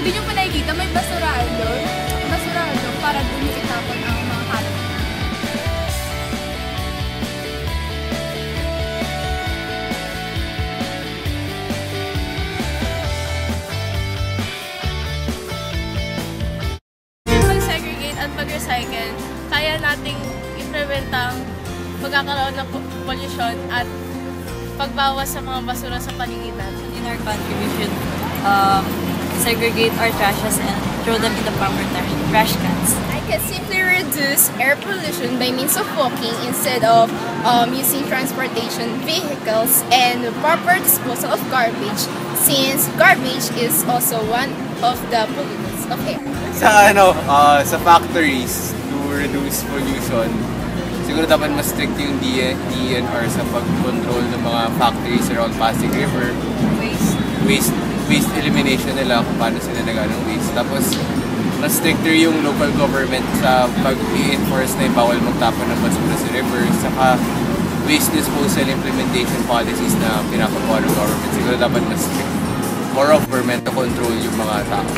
hindi nyo pa nakikita, may basurahan doon. Basurahan doon para doon yung itapon ang mga kalat. Mag-segregate at mag-recycle, kaya nating i-prevent ang pagkakaroon ng pollution at pagbawas sa mga basura sa paligid. In our country, we should segregate our trashes and throw them in the proper trash cans. I can simply reduce air pollution by means of walking instead of using transportation vehicles and proper disposal of garbage, since garbage is also one of the pollutants of air. Sa factories, to reduce pollution, siguro dapat mas strict yung DNR sa pag-control ng mga factories around Pasig River. Waste elimination nila kung paano sila ng waste. Tapos, mas stricter yung local government sa pag-i-enforce na bawal magtapon ng basura sa river. Saka, waste disposal implementation policies na pinapagawa ng government. Siguro dapat mas strict. More of government to control yung mga tao.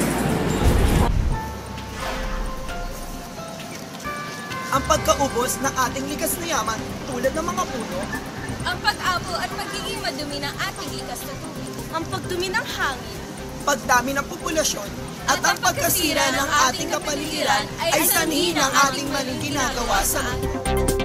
Ang pagkaubos ng ating likas na yaman tulad ng mga puno, ang pag-abo at pagiging madumi ng ating likas na tubig, ang pagdumi ng hangin, pagdami ng populasyon, at ang pagkasira ng ating kapaligiran ay sanhi ng ating maling ginagawa sa mundo.